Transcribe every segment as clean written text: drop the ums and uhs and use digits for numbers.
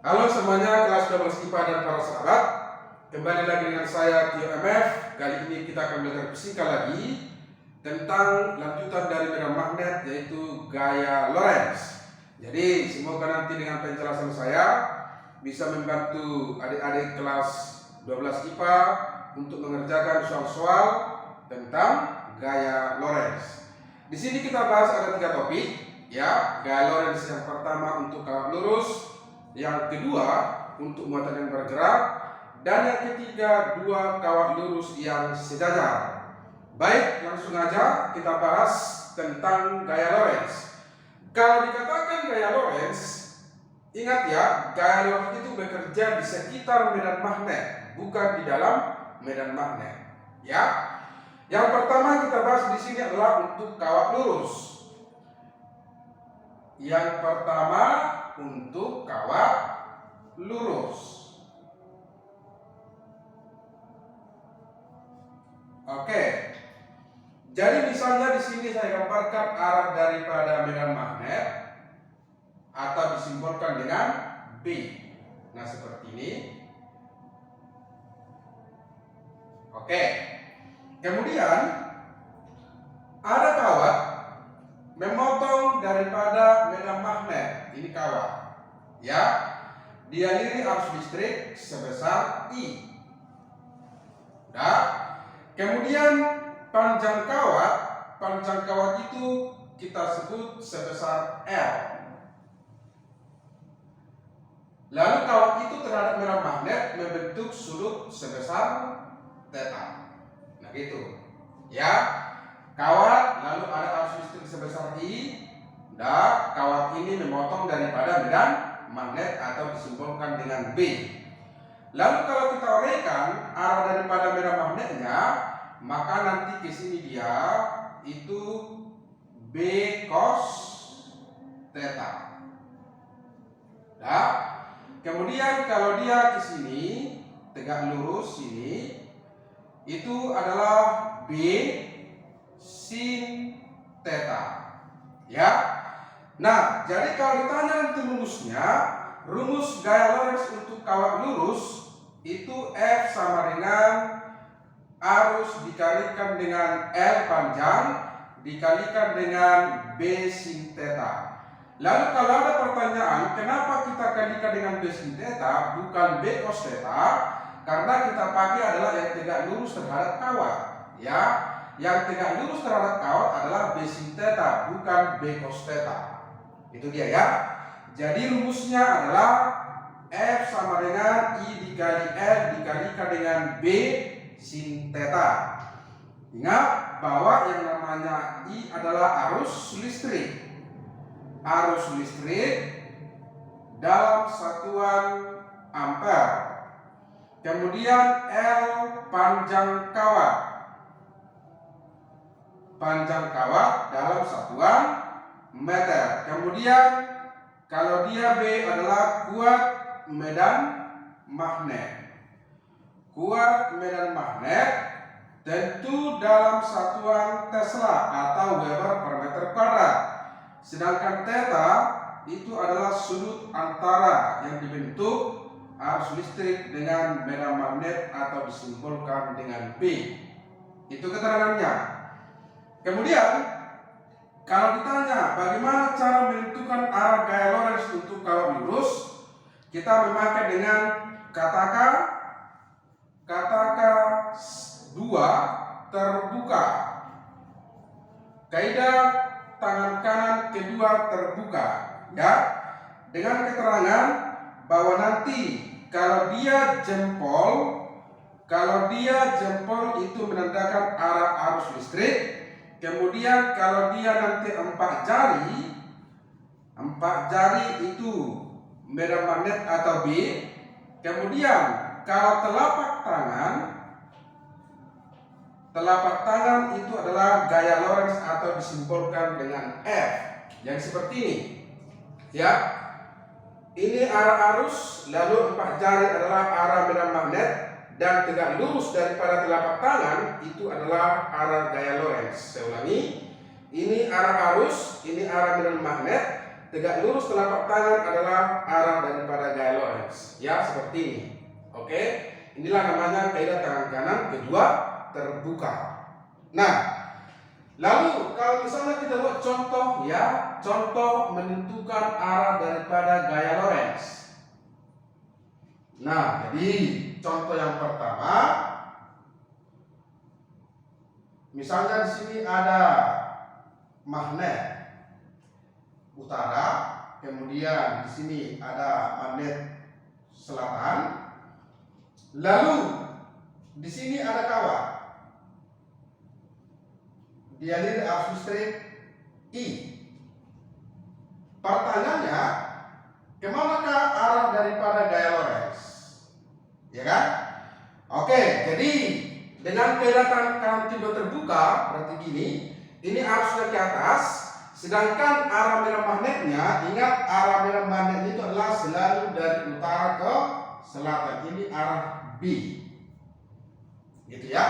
Halo semuanya, kelas 12 IPA dan para sahabat. Kembali lagi dengan saya Tio MF. Kali ini kita akan belajar fisika lagi tentang lanjutan dari medan magnet, yaitu gaya Lorentz. Jadi semoga nanti dengan penjelasan saya bisa membantu adik-adik kelas 12 IPA untuk mengerjakan soal-soal tentang gaya Lorentz. Di sini kita bahas ada 3 topik, ya. Gaya Lorentz yang pertama untuk kawat lurus, yang kedua untuk muatan yang bergerak, dan yang ketiga 2 kawat lurus yang sejajar. Baik, langsung aja kita bahas tentang gaya Lorentz. Kalau dikatakan gaya Lorentz, ingat ya, gaya Lorentz itu bekerja di sekitar medan magnet, bukan di dalam medan magnet. Ya, yang pertama kita bahas di sini adalah untuk kawat lurus. Yang pertama untuk kawat lurus. Oke. Jadi misalnya di sini saya gambarkan arah daripada medan magnet atau disimbolkan dengan B. Nah, seperti ini. Oke. Kemudian ada kawat memotong daripada medan magnet. Ini kawat, ya. Dialiri arus listrik sebesar I. Nah, kemudian panjang kawat itu kita sebut sebesar L. Lalu kawat itu terhadap medan magnet membentuk sudut sebesar theta. Nah, gitu, ya. Kawat lalu ada arus listrik sebesar I. Dan kawat ini memotong daripada medan magnet atau disimbolkan dengan B. Lalu kalau kita uraikan arah daripada medan magnetnya, maka nanti ke sini dia itu B cos theta. Nah, kemudian kalau dia ke sini tegak lurus sini, itu adalah B sin theta. Ya. Nah, jadi kalau ditanya nanti rumus gaya Lorentz untuk kawat lurus itu F sama dengan arus dikalikan dengan L panjang dikalikan dengan B sin theta. Lalu kalau ada pertanyaan, kenapa kita kalikan dengan B sin theta bukan B cos theta? Karena kita pakai adalah yang tegak lurus terhadap kawat, ya. Yang tegak lurus terhadap kawat adalah B sin theta, bukan B cos theta. Itu dia, ya. Jadi rumusnya adalah F sama dengan I dikali L dikalikan dengan B sin theta. Ingat bahwa yang namanya I adalah arus listrik. Arus listrik dalam satuan ampere. Kemudian L panjang kawat. Panjang kawat dalam satuan meter. Kemudian kalau dia B adalah kuat medan magnet. Kuat medan magnet tentu dalam satuan Tesla atau Weber per meter kuadrat. Sedangkan theta itu adalah sudut antara yang dibentuk arus listrik dengan medan magnet atau disimbolkan dengan B. Itu keterangannya. Kemudian kalau ditanya bagaimana cara menentukan arah gaya Lorentz untuk kawat lurus, kita memakai dengan kata K2 terbuka. Kaidah tangan kanan kedua terbuka, ya. Dengan keterangan bahwa nanti kalau dia jempol itu menandakan arah arus listrik. Kemudian kalau dia nanti 4 jari itu medan magnet atau B. Kemudian kalau telapak tangan itu adalah gaya Lorentz atau disimbolkan dengan F. Yang seperti ini, ya. Ini arah arus, lalu 4 jari adalah arah medan magnet, dan tegak lurus daripada telapak tangan itu adalah arah gaya Lorentz. Saya ulangi, ini arah arus, ini arah medan magnet, tegak lurus telapak tangan adalah arah daripada gaya Lorentz. Lorentz. Ya, seperti ini. Oke, inilah namanya kaidah tangan kanan kedua terbuka. Nah, lalu kalau misalnya kita buat contoh ya, contoh menentukan arah daripada gaya Lorentz. Nah, jadi contoh yang pertama, misalnya di sini ada magnet utara, kemudian di sini ada magnet selatan, lalu di sini ada kawat dialiri arus listrik I. Pertanyaannya, kemanakah arah daripada gaya Lorentz? Ya kan? Oke, jadi dengan kaidah kanan kedua terbuka berarti gini, ini arusnya ke atas, sedangkan arah merah magnetnya, ingat arah merah magnet itu adalah selalu dari utara ke selatan. Ini arah B. Gitu ya.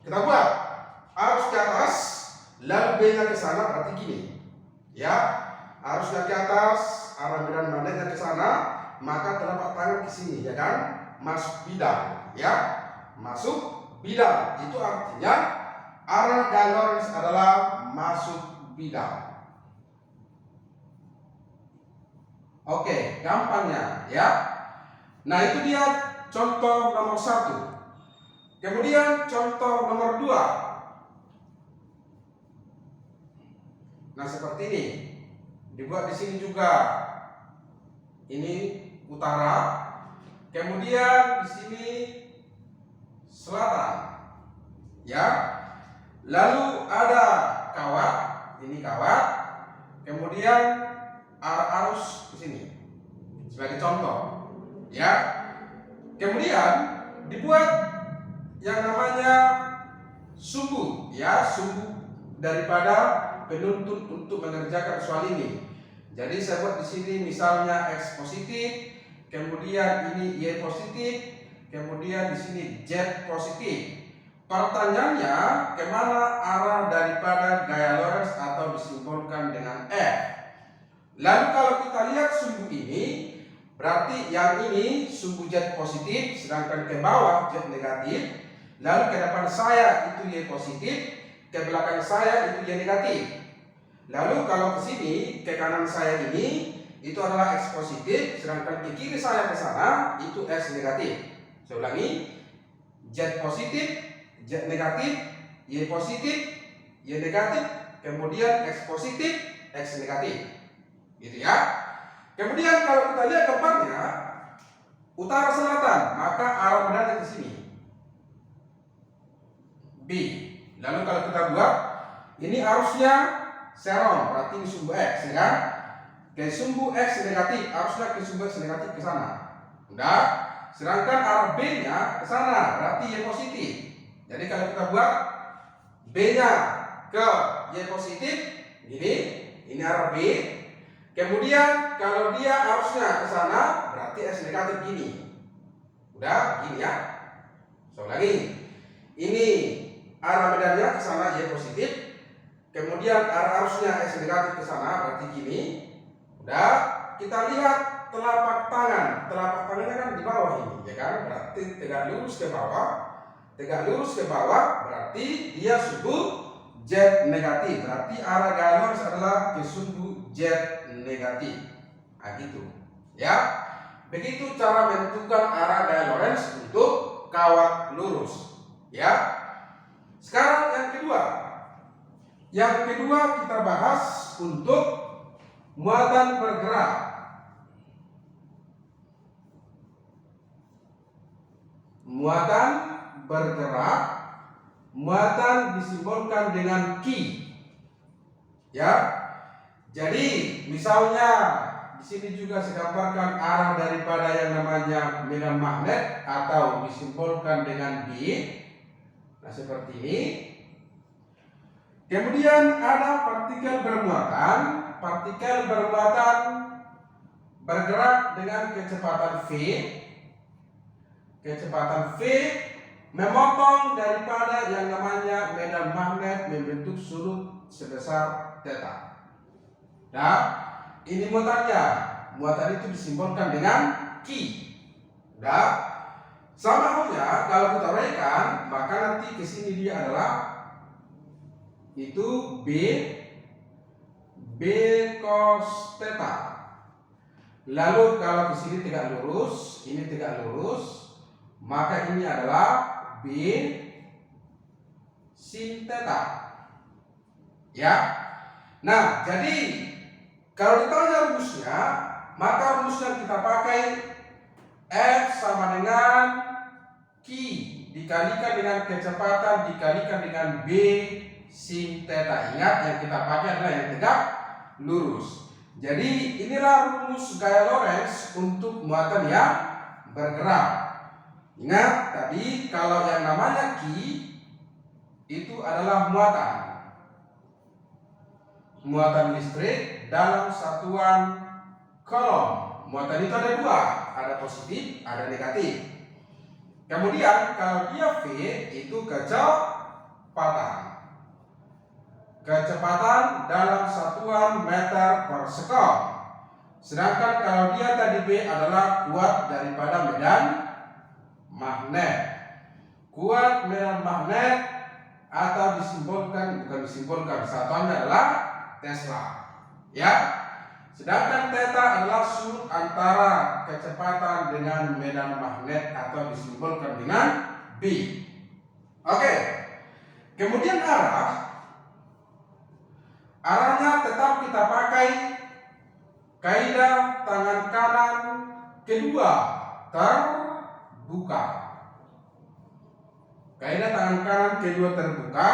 Kita buat arus ke atas, lalu B-nya ke sana berarti gini. Ya, arusnya ke atas, arah merah magnetnya ke sana, maka telapak tangan ke sini, ya kan? Masuk bidang, ya. Masuk bidang. Itu artinya arah gaya Lorentz adalah masuk bidang. Oke, gampangnya ya. Nah, itu dia contoh nomor 1. Kemudian contoh nomor 2. Nah, seperti ini. Dibuat di sini juga. Ini utara. Kemudian di sini selatan. Ya. Lalu ada kawat, ini kawat. Kemudian arus ke sini. Sebagai contoh. Ya. Kemudian dibuat yang namanya sumbu, ya, sumbu daripada penuntut untuk mengerjakan soal ini. Jadi saya buat di sini misalnya X positif, kemudian ini Y positif, kemudian di sini Z positif. Pertanyaannya, kemana arah daripada gaya Lorentz atau disimbolkan dengan F? Lalu kalau kita lihat sumbu ini, berarti yang ini sumbu Z positif, sedangkan ke bawah Z negatif. Lalu ke depan saya itu Y positif, ke belakang saya itu Y negatif. Lalu kalau ke sini, ke kanan saya ini itu adalah X positif, sedangkan ke kiri saya ke sana itu X negatif. Saya ulangi, Z positif, Z negatif, Y positif, Y negatif, kemudian X positif, X negatif. Gitu ya. Kemudian kalau kita lihat gambarnya utara selatan, maka arah benarnya ke sini. B. Lalu kalau kita buat ini arusnya serong, berarti ini sumbu X, ya kan? Ke sumbu X negatif, arusnya ke sumbu X negatif ke sana. Udah. Sedangkan arah B-nya ke sana, berarti Y positif. Jadi kalau kita buat B-nya ke Y positif, ini arah B. Kemudian kalau dia arusnya ke sana, berarti S negatif gini. Udah, gini ya. So lagi. Ini arah medannya ke sana Y positif. Kemudian arah arusnya S negatif ke sana, berarti gini. Udah, kita lihat telapak tangan. Telapak tangannya kan di bawah ini, ya kan? Berarti tegak lurus ke bawah. Tegak lurus ke bawah, berarti dia sumbu Z negatif. Berarti arah gaya Lorentz adalah ke sumbu Z negatif. Nah, gitu. Ya. Begitu cara menentukan arah gaya Lorentz untuk kawat lurus. Ya. Sekarang yang kedua. Yang kedua kita bahas untuk muatan bergerak. Muatan bergerak, muatan disimbolkan dengan Q. Ya. Jadi misalnya di sini juga saya gambarkan arah daripada yang namanya medan magnet atau disimbolkan dengan B. Nah, seperti ini. Kemudian ada partikel bermuatan. Partikel bermuatan bergerak dengan kecepatan V. Kecepatan V memotong daripada yang namanya medan magnet membentuk sudut sebesar theta. Nah, ini muatannya. Muatan itu disimbolkan dengan K. Q. Udah? Sama halnya kalau kita uraikan, maka nanti ke sini dia adalah itu B cos theta. Lalu kalau di sini tegak lurus, ini tegak lurus, maka ini adalah B sin theta. Ya. Nah, jadi kalau ditanya rumusnya, maka rumus yang kita pakai F sama dengan Q dikalikan dengan kecepatan dikalikan dengan B sin theta. Ingat, yang kita pakai adalah yang tegak lurus. Jadi inilah rumus gaya Lorentz untuk muatan yang bergerak. Ingat tadi kalau yang namanya Q itu adalah muatan listrik dalam satuan kolom. Muatan itu ada dua, ada positif, ada negatif. Kemudian kalau dia V itu kecepatan dalam satuan meter per sekon. Sedangkan kalau dia tadi B adalah kuat daripada medan magnet. Kuat medan magnet atau satuannya adalah Tesla. Ya. Sedangkan theta adalah sudut antara kecepatan dengan medan magnet atau disimbolkan dengan B. Oke. Kemudian arahnya tetap kita pakai kaidah tangan kanan kedua terbuka. Kaidah tangan kanan kedua terbuka.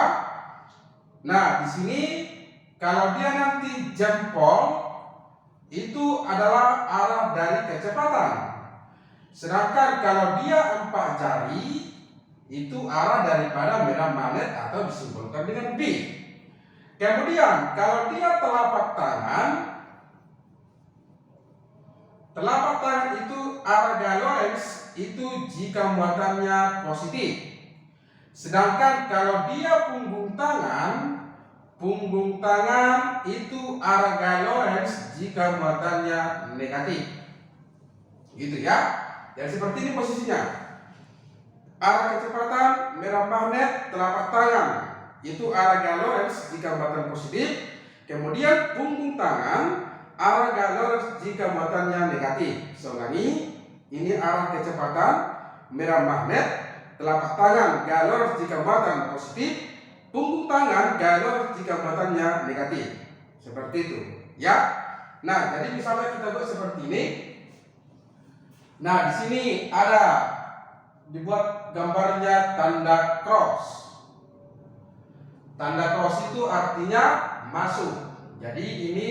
Nah, di sini kalau dia nanti jempol itu adalah arah dari kecepatan. Sedangkan kalau dia 4 jari itu arah daripada medan magnet atau disimbolkan dengan B. Kemudian kalau dia telapak tangan itu arah gaya Lorentz itu jika muatannya positif. Sedangkan kalau dia punggung tangan itu arah gaya Lorentz jika muatannya negatif. Gitu ya. Jadi seperti ini posisinya. Arah kecepatan medan magnet telapak tangan itu arah gaya Lorentz jika muatan positif. Kemudian punggung tangan arah gaya Lorentz jika muatannya negatif. Saya ulangi, ini arah kecepatan medan magnet telapak tangan gaya Lorentz jika muatan positif. Punggung tangan gaya Lorentz jika muatannya negatif. Seperti itu, ya. Nah, jadi misalnya kita buat seperti ini. Nah, di sini ada dibuat gambarnya tanda cross. Tanda cross itu artinya masuk. Jadi ini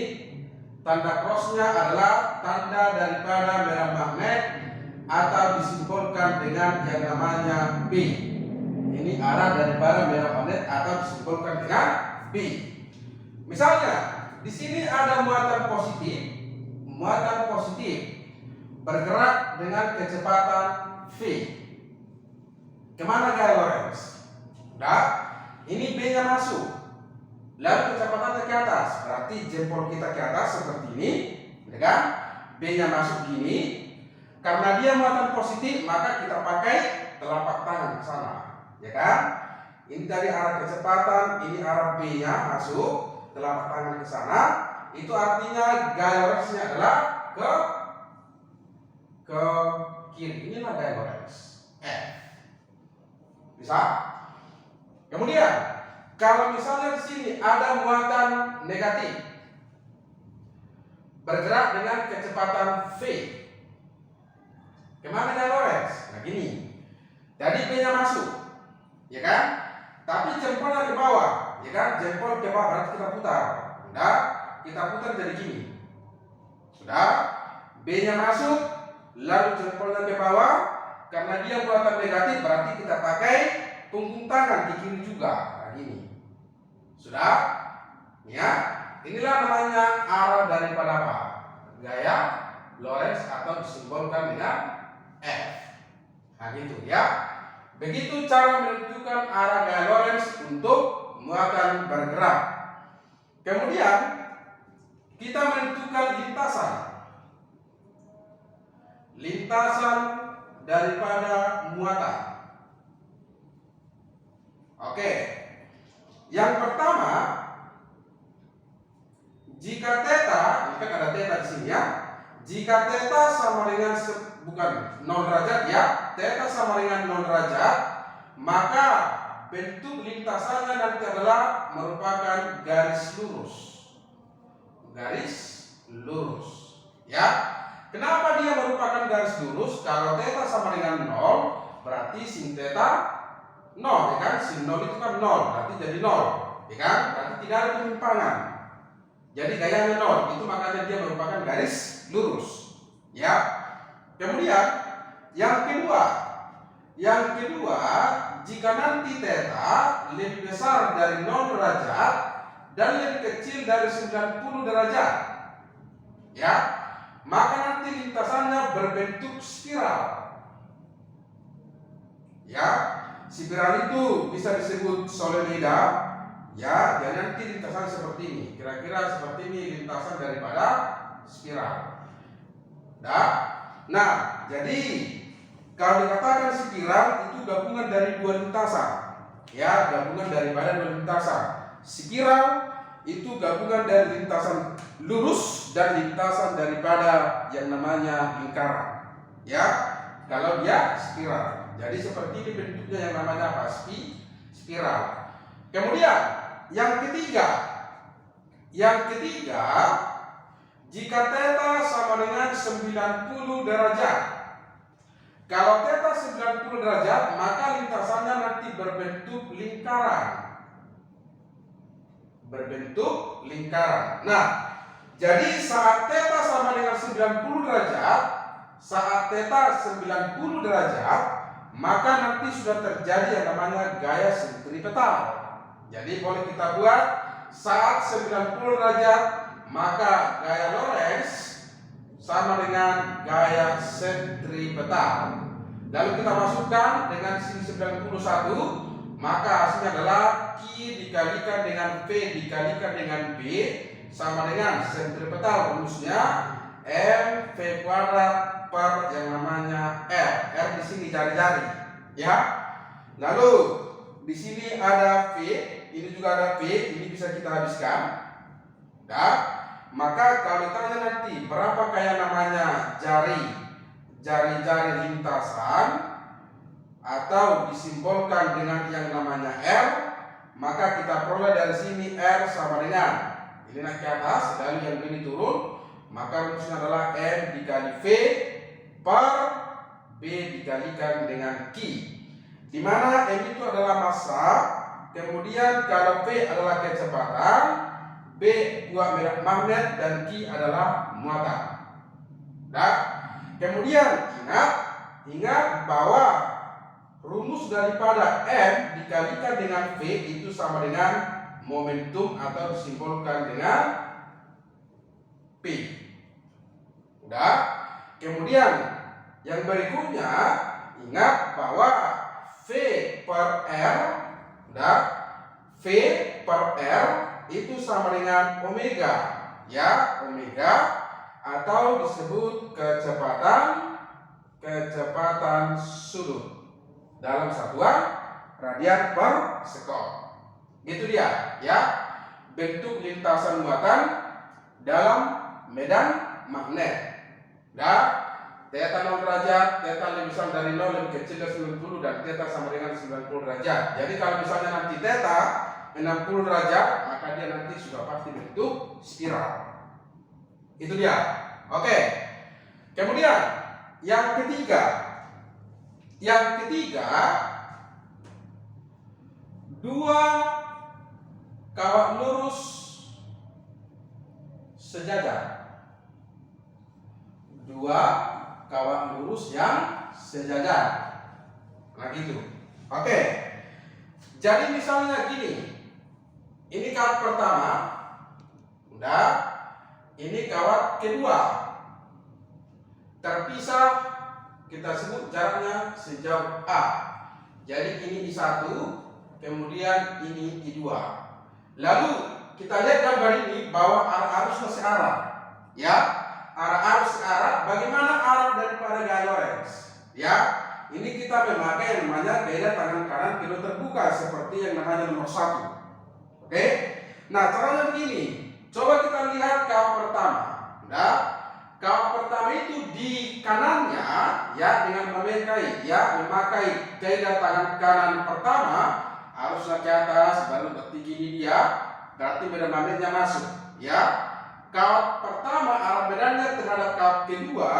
tanda crossnya adalah tanda daripada medan magnet atau disimbolkan dengan yang namanya B. Ini arah daripada medan magnet atau disimbolkan dengan B. Misalnya, di sini ada muatan positif bergerak dengan kecepatan V. Kemana gaya Lorentz? Udah, ini B-nya masuk. Lalu kecepatannya ke atas, berarti jempol kita ke atas seperti ini, ya kan? B-nya masuk gini. Karena dia muatan positif, maka kita pakai telapak tangan ke sana. Ya kan? Ini dari arah kecepatan, ini arah B-nya masuk, telapak tangan ke sana. Itu artinya gaya Lorentz-nya adalah ke kiri. Inilah gaya Lorentz F. Bisa? Kemudian, kalau misalnya di sini ada muatan negatif bergerak dengan kecepatan V, kemana gaya Lorentz? Nah gini. Jadi B-nya masuk. Ya kan? Tapi jempolnya ke bawah, ya kan? Jempol ke bawah berarti kita putar. Sudah, kita putar jadi gini. Sudah, B-nya masuk, lalu jempolnya ke bawah. Karena dia muatan negatif, berarti kita pakai punggung tangan di kiri juga. Nah, gini. Sudah? Ya. Inilah namanya arah daripada apa? Gaya Lorentz atau disimbolkan dengan F. Nah, gitu ya. Begitu cara menentukan arah gaya Lorentz untuk muatan bergerak. Kemudian kita menentukan lintasan. lintasan daripada muatan. Oke. Yang pertama, jika theta, ini kan ada theta di sini ya. Jika theta sama dengan bukan 0 derajat ya, theta sama dengan 0 derajat, maka bentuk lintasannya nanti adalah merupakan garis lurus. Garis lurus. Ya. Kenapa dia merupakan garis lurus? Kalau theta sama dengan 0, berarti sin theta 0, ya kan? Sin 0 itu kan 0, berarti jadi 0, ya kan? Berarti tidak ada penyimpangan. Jadi gayanya 0, itu makanya dia merupakan garis lurus. Ya. Kemudian yang kedua, jika nanti theta lebih besar dari 0 derajat dan lebih kecil dari 90 derajat, ya, maka nanti lintasannya berbentuk spiral. Ya, spiral itu bisa disebut solenoida. Ya, jadi nanti lintasan seperti ini, kira-kira seperti ini lintasan daripada spiral. Nah, jadi kalau dikatakan spiral itu gabungan dari dua lintasan. Ya, gabungan daripada dua lintasan. Spiral itu gabungan dari lintasan lurus dan lintasan daripada yang namanya lingkaran. Ya, kalau dia spiral. Jadi seperti ini bentuknya yang namanya apa? Spiral. Kemudian yang ketiga, jika theta sama dengan 90 derajat. Kalau theta 90 derajat, maka lintasannya nanti berbentuk lingkaran. Nah, jadi saat theta sama dengan 90 derajat, maka nanti sudah terjadi yang namanya gaya sentripetal. Jadi boleh kita buat saat 90 derajat, maka gaya Lorentz sama dengan gaya sentripetal. Lalu kita masukkan dengan sini 91, maka hasilnya adalah Q dikalikan dengan V dikalikan dengan B sama dengan sentripetal rumusnya mv kuadrat per yang namanya R. R di sini jari-jari, ya. Lalu di sini ada V, ini juga ada V, ini bisa kita habiskan. Nah, maka kalau ditanya nanti berapa kayak namanya jari-jari lintasan atau disimbolkan dengan yang namanya R, maka kita peroleh dari sini R sama dengan ini naik ke atas, lalu yang ini turun, maka rumusnya adalah M dikali V per B dikalikan dengan Q, di mana M itu adalah massa, kemudian kalau V adalah kecepatan, B buah merah magnet, dan Q adalah muatan. Nah, kemudian ingat bahwa rumus daripada M dikalikan dengan V itu sama dengan momentum atau disimbolkan dengan P. Udah? Kemudian yang berikutnya, ingat bahwa V per R, V per R itu sama dengan omega, ya, omega atau disebut kecepatan sudut dalam satuan radian per sekon. Gitu dia, ya, bentuk lintasan muatan dalam medan magnet. Theta 0 derajat, theta lebih besar dari 0, lebih kecil dari 90, dan theta sama dengan 90 derajat. Jadi kalau misalnya nanti theta 60 derajat, maka dia nanti sudah pasti bentuk spiral. Itu dia. Oke. Kemudian yang ketiga, dua kawat lurus sejajar. Dua kawat lurus yang sejajar. Nah gitu. Oke. Jadi misalnya gini. Ini kawat pertama. Udah. Ini kawat kedua. Terpisah, kita sebut jaraknya sejauh A. Jadi ini I1, kemudian ini I2. Lalu kita lihat gambar ini bahwa arusnya searah. Ya. arus ke arah, bagaimana arah daripada gaya Lorentz? Ya, ini kita memakai yang namanya kaidah tangan kanan kedua terbuka seperti yang namanya nomor 1. Oke? Nah, caranya begini. Coba kita lihat kawat pertama. Udah? Kawat pertama itu di kanannya ya dengan memakai kaidah tangan kanan pertama arusnya ke atas, baru berarti gini dia, berarti medan magnetnya masuk ya. Kawat pertama arah medannya terhadap kawat kedua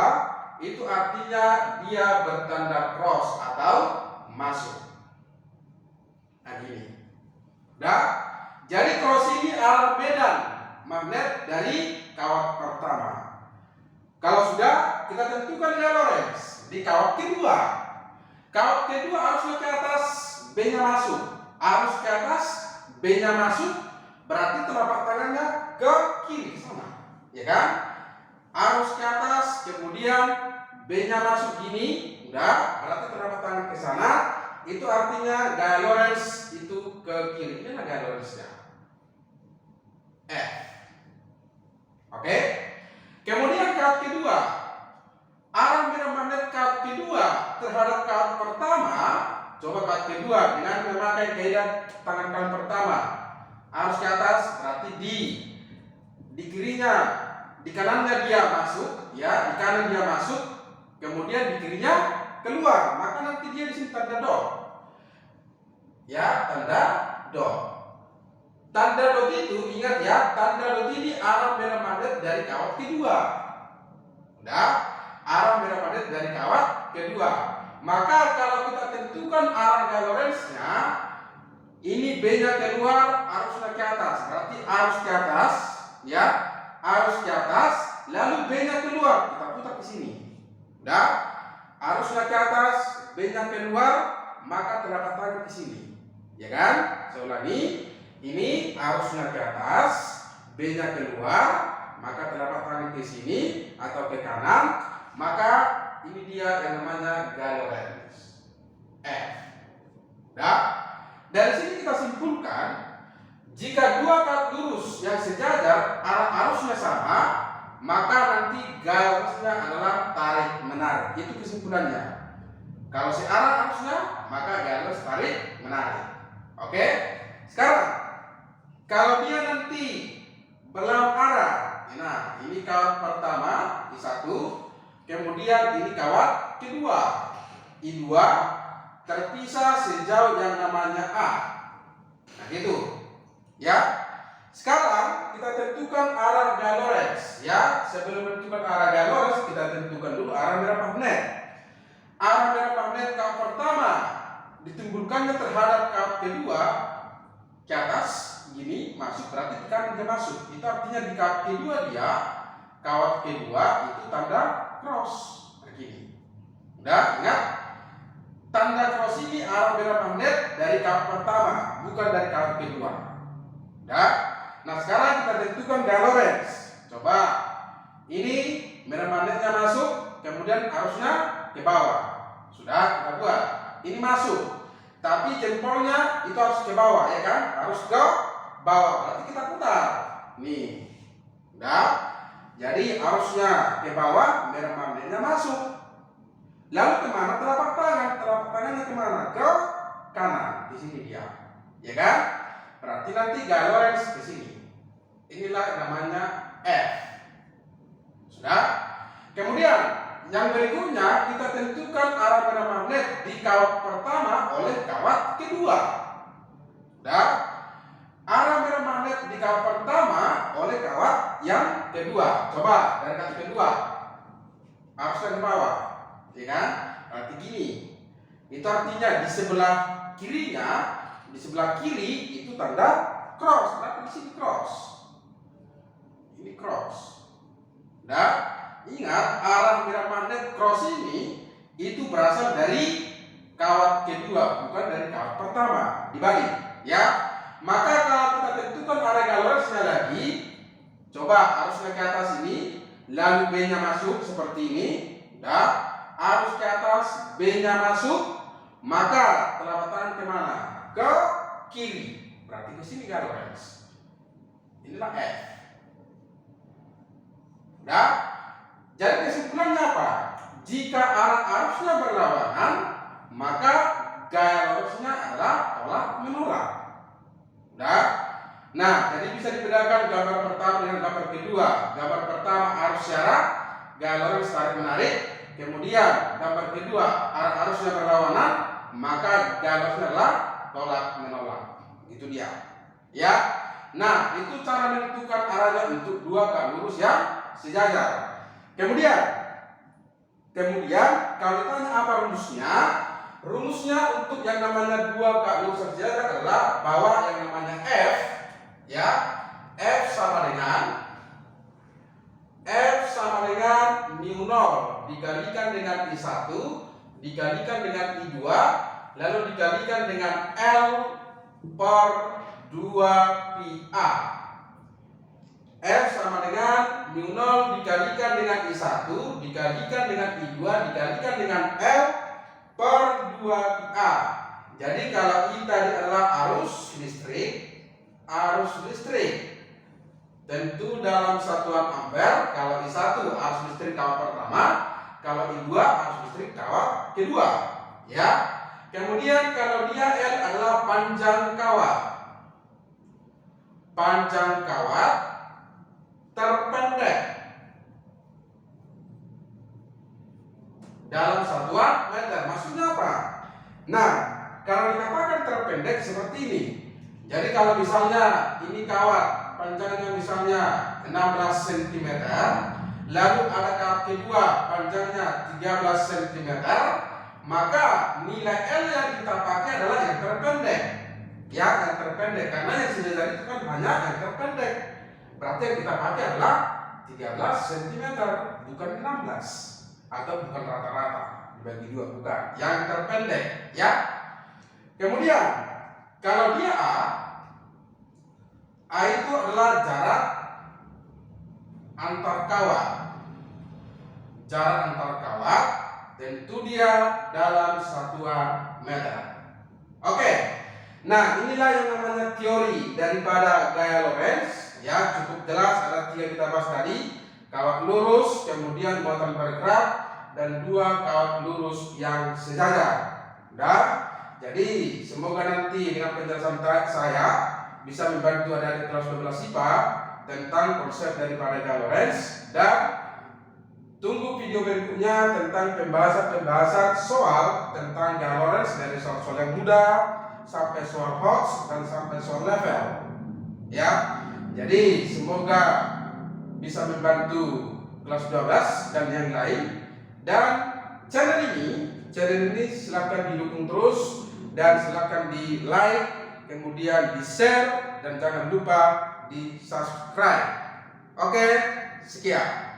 itu artinya dia bertanda cross atau masuk. Nah gini. Udah? Jadi cross ini arah medan magnet dari kawat pertama. Kalau sudah, kita tentukan gaya Lorentz di kawat kedua. Kawat kedua arusnya ke atas, B-nya masuk. Arus ke atas, B-nya masuk, berarti telapak tangannya ke kiri sana, ya kan? Arus ke atas, kemudian B-nya masuk gini, udah, berarti telapak tangan ke sana. Itu artinya gaya Lorentz itu ke kiri. Ini adalah gaya Lorentz-nya. F. Oke? Kemudian kawat kedua, arah medan magnet kawat kedua terhadap kawat pertama. Coba kawat kedua dengan memakai kaidah tangan kanan pertama, arus ke atas berarti di kirinya, di kanannya dia masuk, ya di kanan dia masuk, kemudian di kirinya keluar, maka nanti dia di sini tanda dot, ya tanda dot. Tanda dot itu ingat ya, tanda dot ini arah medan magnet dari kawat kedua. Udah, arah medan magnet dari kawat kedua. Maka kalau kita tentukan arah gaya Lorentz-nya, ini B-nya keluar, arusnya ke atas. Berarti arus ke atas, ya, arus ke atas, lalu B-nya keluar. Kita putar ke sini. Udah, arusnya ke atas, B-nya keluar, maka telapak tangan ke sini. Ya kan? Saya ulangi. Ini arusnya ke atas, B-nya keluar, maka telapak tangan ke sini atau ke kanan, maka ini dia yang namanya gaya Lorentz. F. Nah, dari sini kita simpulkan jika dua kawat lurus yang sejajar arah arusnya sama, maka nanti gaya Lorentz-nya adalah tarik menarik. Itu kesimpulannya. Kalau searah arusnya, maka gaya Lorentz tarik menarik. Oke? Sekarang kalau dia nanti berlawan arah, nah ini kawat pertama I1, kemudian ini kawat kedua I2 terpisah sejauh yang namanya A. Nah gitu ya. Sekarang kita tentukan arah gaya Lorentz ya. Sebelum menentukan arah gaya Lorentz, kita tentukan dulu arah medan magnet. Arah medan magnet kawat pertama ditimbulkannya terhadap kawat kedua ke atas gini masuk, berarti di kanan dia masuk. Itu artinya di kawat kedua dia, kawat kedua itu tanda cross begini. Udah ingat, tanda cross ini arah medan magnet dari kawat pertama, bukan dari kawat kedua. Udah. Nah sekarang kita tentukan gaya Lorentz. Coba ini medan magnetnya masuk, kemudian arusnya ke bawah. Sudah kita buat. Ini masuk, tapi jempolnya itu harus ke bawah, ya kan? Harus ke bawah. Berarti kita putar. Nih. Udah. Jadi arusnya ke bawah, medan magnetnya masuk. Lalu kemana telapak tangan? Telapak tangannya kemana? Ke kanan. Di sini dia, ya kan? Berarti nanti gaya Lorentz ke sini. Inilah namanya F. Sudah. Kemudian yang berikutnya kita tentukan arah medan magnet di kawat pertama oleh kawat kedua. Sudah. Arah medan magnet di kawat pertama oleh kawat yang kedua. Coba dari kawat kedua. Arusnya ke bawah, ya kan? Berarti gini. Itu artinya di sebelah kirinya, di sebelah kiri itu tanda cross. Berarti di sini cross. Ini cross. Nah, ingat arah medan magnet cross ini itu berasal dari kawat kedua, bukan dari kawat pertama. Dibalik, ya. Maka kalau kita tentukan arah gaya Lorentz-nya lagi, coba arusnya ke atas ini, lalu B-nya masuk seperti ini, udah. Arus ke atas, B-nya masuk, maka telapak tangan kemana? Ke kiri. Berarti ke sini gaya Lorentz. Inilah F. Udah. Jadi kesimpulannya apa? Jika arah arusnya berlawanan, maka gaya lurusnya adalah tolak menolak. Udah? Nah, jadi bisa dibedakan gambar pertama dengan gambar kedua. Gambar pertama arus syarat, gaya lurus tarik menarik. Kemudian gambar kedua arah arusnya berlawanan, maka gaya lurusnya adalah tolak menolak. Itu dia. Ya. Nah, itu cara menentukan arahnya untuk dua gaya lurus yang sejajar. Kemudian kalau ditanya apa rumusnya? Rumusnya untuk yang namanya dua gaya lurus sejajar adalah bahwa yang namanya F, ya, F sama dengan mu 0 dikalikan dengan I1 dikalikan dengan I2 lalu dikalikan dengan L per 2πa. F sama dengan mu 0 dikalikan dengan I1 dikalikan dengan I2 dikalikan dengan L per 2πa. Jadi kalau I tadi adalah arus listrik tentu dalam satuan ampere. Kalau I1 arus listrik kawat pertama, kalau I2 arus listrik kawat kedua, ya. Kemudian kalau dia L adalah panjang kawat terpendek dalam satuan meter. Maksudnya apa? Nah, kalau dikatakan terpendek seperti ini. Jadi kalau misalnya ini kawat panjangnya misalnya 16 cm, lalu ada kawat kedua panjangnya 13 cm, maka nilai L yang kita pakai adalah yang terpendek. Ya, yang terpendek, karena yang sejajar itu kan hanya yang terpendek. Berarti yang kita pakai adalah 13 cm, bukan 16 atau bukan rata-rata dibagi dua, bukan. Yang terpendek, ya. Kemudian kalau dia A itu adalah jarak antar kawat, tentu dia dalam satuan meter. Oke. Nah, inilah yang namanya teori daripada gaya Lorentz. Ya, cukup jelas. Ada 3 kita bahas tadi: kawat lurus, kemudian muatan bergerak, dan 2 kawat lurus yang sejajar. Udah? Jadi semoga nanti dengan penjelasan saya bisa membantu adik-adik kelas 12 IPA tentang konsep daripada gaya Lorentz, dan tunggu video berikutnya tentang pembahasan soal tentang gaya Lorentz dari soal-soal yang mudah sampai soal Hodge dan sampai soal level. Ya. Jadi semoga bisa membantu kelas 12 dan yang lain. Dan channel ini silakan didukung terus dan silakan di like, kemudian di share, dan jangan lupa di subscribe. Oke, sekian.